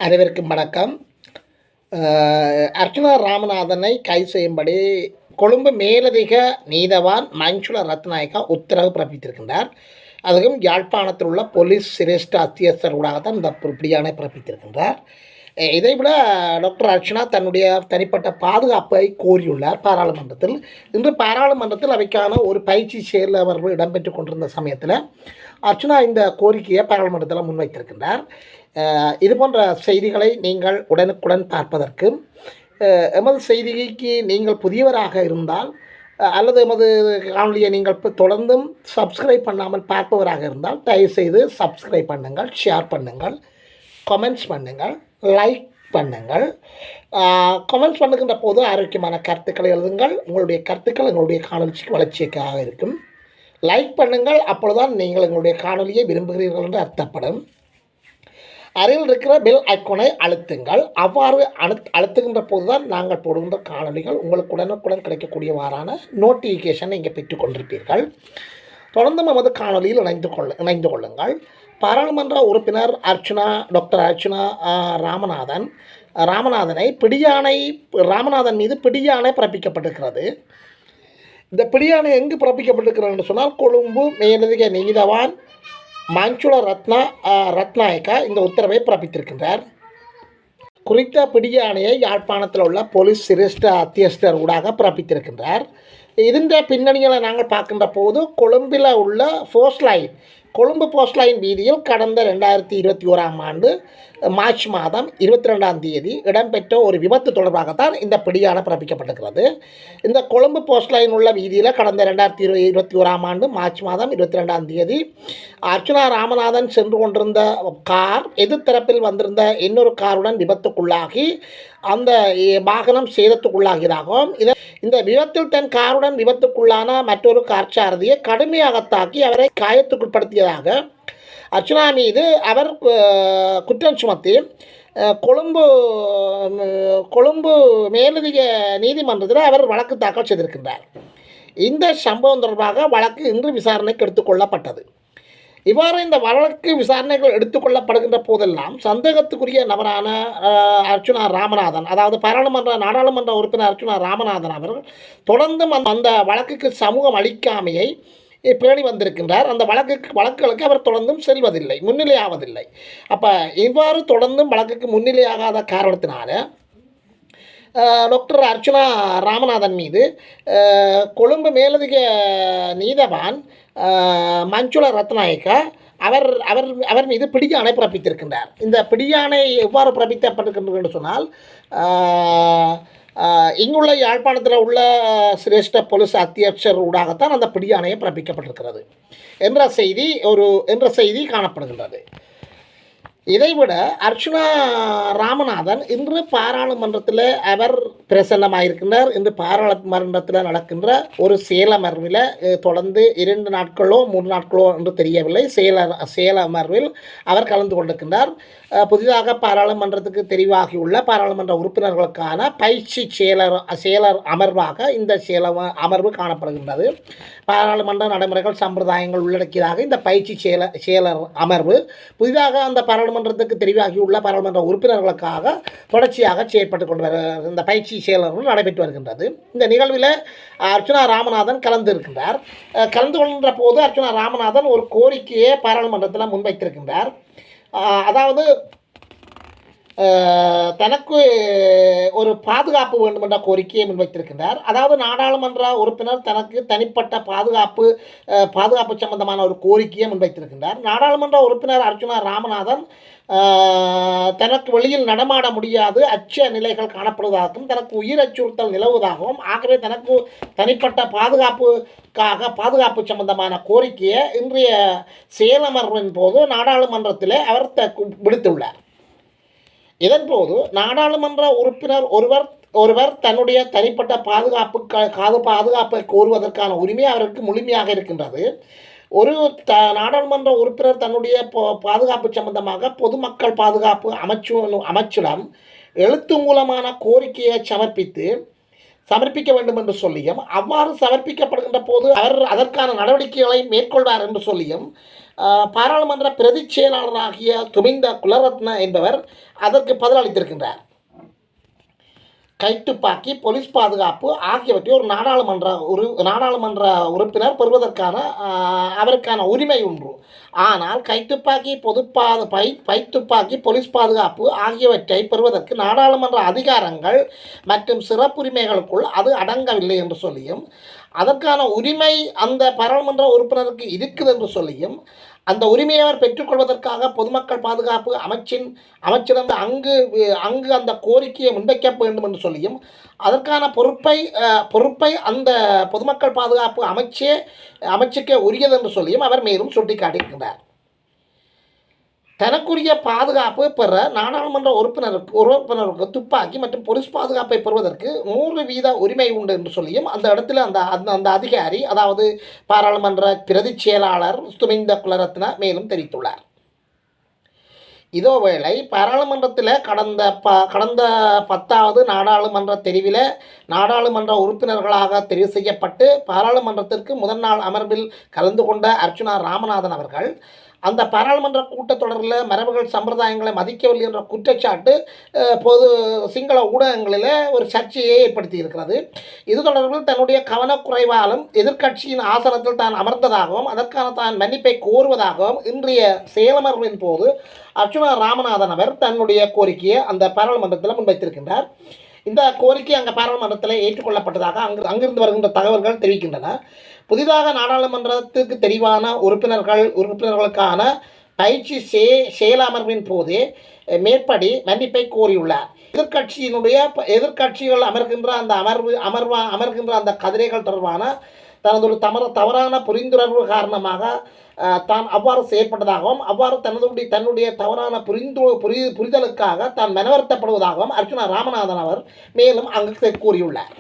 அனைவருக்கும் வணக்கம். அர்ச்சுனா ராமநாதனை கைது செய்யும்படி கொழும்பு மேலதிக நீதவான் மஞ்சுள ரத்நாயக்கா உத்தரவு பிறப்பித்திருக்கின்றார். அதுவும் யாழ்ப்பாணத்தில் உள்ள போலீஸ் சிரேஷ்ட அத்தியஸ்தர் ஊடாகத்தான் இந்த பிடியாணை பிறப்பித்திருக்கின்றார். இதைவிட டாக்டர் அர்ச்சனா தன்னுடைய தனிப்பட்ட பாதுகாப்பை கோரியுள்ளார் பாராளுமன்றத்தில். இன்று பாராளுமன்றத்தில் அவைக்கான ஒரு பயிற்சி செயலமர்வு இடம்பெற்று கொண்டிருந்த சமயத்தில் அர்ச்சனா இந்த கோரிக்கையை பாராளுமன்றத்தில் முன்வைத்திருக்கின்றார். இதுபோன்ற செய்திகளை நீங்கள் உடனுக்குடன் பார்ப்பதற்கு எமது செய்திக்கு நீங்கள் புதியவராக இருந்தால் அல்லது எமது காணொலியை நீங்கள் தொடர்ந்தும் சப்ஸ்கிரைப் பண்ணாமல் பார்ப்பவராக இருந்தால் தயவுசெய்து சப்ஸ்கிரைப் பண்ணுங்கள், ஷேர் பண்ணுங்கள், கமெண்ட்ஸ் பண்ணுங்கள், லைக் பண்ணுங்கள். கமெண்ட்ஸ் பண்ணுகின்ற போது ஆரோக்கியமான கருத்துக்களை எழுதுங்கள். உங்களுடைய கருத்துக்கள் எங்களுடைய காணொலிக்கு வளர்ச்சிக்காக இருக்கும். லைக் பண்ணுங்கள், அப்பொழுதுதான் நீங்கள் எங்களுடைய காணொலியை விரும்புகிறீர்கள் என்று அர்த்தப்படும். அருகில் இருக்கிற பெல் ஐக்கோனை அழுத்துங்கள். அவ்வாறு அழுத்துகின்ற போது தான் நாங்கள் போடுகின்ற காணொலிகள் உங்களுக்கு உடனுக்குடன் கிடைக்கக்கூடியவாறான நோட்டிஃபிகேஷனை இங்கே பெற்றுக்கொண்டிருப்பீர்கள். தொடர்ந்து நமது காணொலியில் இணைந்து கொள்ளுங்கள். பாராளுமன்ற உறுப்பினர் டாக்டர் அர்ச்சுனா ராமநாதனை ராமநாதன் மீது பிடியாணை பிறப்பிக்கப்பட்டிருக்கிறது. இந்த பிடியாணை எங்கு பிறப்பிக்கப்பட்டிருக்கிறது என்று சொன்னால் கொழும்பு மேலதிக நீதவான் மஞ்சுள ரத்நாயக்கா இந்த உத்தரவை பிறப்பித்திருக்கின்றார். குறித்த பிடியாணையை யாழ்ப்பாணத்தில் உள்ள போலீஸ் சிரேஷ்ட அத்தியஸ்தர் ஊடாக பிறப்பித்திருக்கின்றார். இந்த பின்னணிகளை நாங்கள் பார்க்கின்ற போது கொழும்பில் உள்ள கொழும்பு போஸ்ட் லைன் வீதியில் கடந்த 2021 ஆண்டு மார்ச் மாதம் 22 இடம்பெற்ற ஒரு விபத்து தொடர்பாகத்தான் இந்த பிடியாணை பிறப்பிக்கப்பட்டிருக்கிறது. இந்த கொழும்பு போஸ்ட் லைன் உள்ள வீதியில் கடந்த 2021 ஆண்டு மார்ச் மாதம் 22 அர்ச்சுனா ராமநாதன் சென்று கொண்டிருந்த கார் எதிர்த்தரப்பில் வந்திருந்த இன்னொரு காருடன் விபத்துக்குள்ளாகி அந்த வாகனம் சேதத்துக்குள்ளாகியதாகவும் இந்த விபத்தில் தன் காருடன் விபத்துக்குள்ளான மற்றொரு கார் சாரதியை கடுமையாக தாக்கி அவரை காயத்துக்குட்படுத்தியதாக அர்ச்சுனா மீது அவர் குற்றம் சுமத்தி கொழும்பு மேலதிக நீதிமன்றத்தில் அவர் வழக்கு தாக்கல் செய்திருக்கின்றார். இந்த சம்பவம் தொடர்பாக வழக்கு இன்று விசாரணைக்கு எடுத்துக்கொள்ளப்பட்டது. இவ்வாறு இந்த வழக்கு விசாரணைகள் எடுத்துக்கொள்ளப்படுகின்ற போதெல்லாம் சந்தேகத்துக்குரிய நபரான அர்ச்சுனா ராமநாதன், அதாவது நாடாளுமன்ற உறுப்பினர் அர்ச்சுனா ராமநாதன் அவர்கள் தொடர்ந்தும் அந்த வழக்குக்கு சமூகம் அளிக்காமையை பேணி வந்திருக்கின்றார். அந்த வழக்குகளுக்கு அவர் தொடர்ந்தும் செல்வதில்லை, முன்னிலையாவதில்லை. அப்போ இவ்வாறு தொடர்ந்தும் வழக்குக்கு முன்னிலையாகாத காரணத்தினால டாக்டர் அர்ச்சுனா ராமநாதன் மீது கொழும்பு மேலதிக நீதவான் மஞ்சுள ரத்நாயக்கா அவர் மீது பிடியாணை பிறப்பித்திருக்கின்றார். இந்த பிடியாணை எவ்வாறு பிறப்பிக்கப்பட்டிருக்கின்றது என்று சொன்னால் இங்குள்ள யாழ்ப்பாணத்தில் உள்ள சிரேஷ்ட போலீஸ் அத்தியட்சர் ஊடாகத்தான் அந்த பிடியாணையை பிறப்பிக்கப்பட்டிருக்கிறது என்ற செய்தி காணப்படுகின்றது. இதைவிட அர்ச்சுனா ராமநாதன் இன்று பாராளுமன்றத்தில் அவர் பிரசன்னமாயிருக்கின்றார். இன்று பாராளுமன்றத்தில் நடக்கின்ற ஒரு செயலமர்வில் தொடர்ந்து 2 நாட்களோ 3 நாட்களோ என்று தெரியவில்லை, செயலமர்வில் அவர் கலந்து கொண்டிருக்கின்றார். புதிதாக பாராளுமன்றத்துக்கு தெரிவாகியுள்ள பாராளுமன்ற உறுப்பினர்களுக்கான பயிற்சி செயலர் அமர்வாக இந்த அமர்வு காணப்படுகின்றது. பாராளுமன்ற நடைமுறைகள் சம்பிரதாயங்கள் உள்ளடக்கியதாக இந்த பயிற்சி செயலர் அமர்வு புதிதாக அந்த பாராளுமன்றத்துக்கு தெரிவாகியுள்ள பாராளுமன்ற உறுப்பினர்களுக்காக தொடர்ச்சியாக செயற்பட்டு கொண்டு இந்த பயிற்சி செயலர்கள் நடைபெற்று வருகின்றது. இந்த நிகழ்வில் அர்ச்சுனா ராமநாதன் கலந்து கொள்கின்ற போது அர்ச்சுனா ராமநாதன் ஒரு கோரிக்கையை பாராளுமன்றத்தில் முன்வைத்திருக்கின்றார். அதாவது தனக்கு ஒரு பாதுகாப்பு வேண்டும் என்ற கோரிக்கையை முன்வைத்திருக்கின்றார். அதாவது நாடாளுமன்ற உறுப்பினர் தனக்கு தனிப்பட்ட பாதுகாப்பு சம்பந்தமான ஒரு கோரிக்கையை முன்வைத்திருக்கின்றார். நாடாளுமன்ற உறுப்பினர் அர்ச்சுனா ராமநாதன் தனக்கு வெளியில் நடமாட முடியாது அச்ச நிலைகள் காணப்படுவதாகவும் தனக்கு உயிர் அச்சுறுத்தல் நிலவுவதாகவும் ஆகவே தனக்கு தனிப்பட்ட பாதுகாப்பு சம்பந்தமான கோரிக்கையை இன்றைய செயலமர்வின் போது நாடாளுமன்றத்தில் அவர் விடுத்துள்ளார். இதன்போது நாடாளுமன்ற உறுப்பினர் ஒருவர் தன்னுடைய தனிப்பட்ட பாதுகாப்பை கோருவதற்கான உரிமை அவருக்கு முழுமையாக இருக்கின்றது. ஒரு நாடாளுமன்ற உறுப்பினர் தன்னுடைய பாதுகாப்பு சம்பந்தமாக பொதுமக்கள் பாதுகாப்பு அமைச்சிடம் எழுத்து மூலமான கோரிக்கையை சமர்ப்பித்து சமர்ப்பிக்க வேண்டும் என்று சொல்லியும், அவ்வாறு சமர்ப்பிக்கப்படுகின்ற போது அவர் அதற்கான நடவடிக்கைகளை மேற்கொள்வார் என்று சொல்லியும் பாராளுமன்ற பிரதி செயலாளராகிய துமிந்த குலரத்ன என்பவர் அதற்கு பதிலளித்திருக்கின்றார். கைத்துப்பாக்கி, போலீஸ் பாதுகாப்பு ஆகியவற்றை ஒரு நாடாளுமன்ற உறுப்பினர் பெறுவதற்கான அவருக்கான உரிமை உண்டு. ஆனால் கைத்துப்பாக்கி, கைத்துப்பாக்கி, போலீஸ் பாதுகாப்பு ஆகியவற்றை பெறுவதற்கு நாடாளுமன்ற அதிகாரங்கள் மற்றும் சிறப்புரிமைகளுக்குள் அது அடங்கவில்லை என்று சொல்லியும், அதற்கான உரிமை அந்த பாராளுமன்ற உறுப்பினருக்கு இருக்குது என்று சொல்லியும், அந்த உரிமையை அவர் பெற்றுக்கொள்வதற்காக பொதுமக்கள் பாதுகாப்பு அமைச்சிடம் அங்கு அந்த கோரிக்கையை முன்வைக்க வேண்டும் என்று சொல்லியும், அதற்கான பொறுப்பை அந்த பொதுமக்கள் பாதுகாப்பு அமைச்சுக்கே உரியது என்று சொல்லியும் அவர் மேலும் சுட்டிக்காட்டியிருக்கிறார். தனக்குரிய பாதுகாப்பு பெற நாடாளுமன்ற உறுப்பினருக்கு துப்பாக்கி மற்றும் போலீஸ் பாதுகாப்பை பெறுவதற்கு 100% உரிமை உண்டு என்று சொல்லியும் அந்த இடத்துல அந்த அதிகாரி, அதாவது பாராளுமன்ற பிரதி செயலாளர் துமிந்த குலரத்ன மேலும் தெரிவித்துள்ளார். இதேவேளை பாராளுமன்றத்தில் கடந்த 10வது நாடாளுமன்ற தெரிவில் நாடாளுமன்ற உறுப்பினர்களாக தெரிவு செய்யப்பட்டு பாராளுமன்றத்திற்கு முதல் நாள் அமர்வில் கலந்து கொண்ட அர்ச்சுனா ராமநாதன் அவர்கள் அந்த பாராளுமன்ற கூட்டத்தொடரில் மரபுகள் சம்பிரதாயங்களை மதிக்கவில்லை என்ற குற்றச்சாட்டு சிங்கள ஊடகங்களில் ஒரு சர்ச்சையை ஏற்படுத்தி இருக்கிறது. இது தொடர்பில் தன்னுடைய கவனக்குறைவாலும் எதிர்க்கட்சியின் ஆசனத்தில் தான் அமர்ந்ததாகவும் அதற்கான தான் மன்னிப்பை கோருவதாகவும் இன்றைய செயலமர்வின் போது அர்ச்சுனா ராமநாதன் அவர் தன்னுடைய கோரிக்கையை அந்த பாராளுமன்றத்தில் முன்வைத்திருக்கின்றார். இந்த கோரிக்கை அங்கே பாராளுமன்றத்தில் ஏற்றுக்கொள்ளப்பட்டதாக அங்கிருந்து வருகின்ற தகவல்கள் தெரிவிக்கின்றன. புதிதாக நாடாளுமன்றத்துக்கு தெரிவான உறுப்பினர்களுக்கான பயிற்சி செயலமர்வின் போதே மேற்படி மன்னிப்பை கோரியுள்ளார். எதிர்க்கட்சிகள் அமர்கின்ற அந்த கதிரைகள் தொடர்பான தனது ஒரு தவறான புரிந்துணர்வு காரணமாக தான் அவ்வாறு செயற்பட்டதாகவும் அவ்வாறு தன்னுடைய தவறான புரிதலுக்காக தான் மனவருத்தப்படுவதாகவும் அர்ச்சுனா ராமநாதன் அவர் மேலும் அங்கு கூறியுள்ளார்.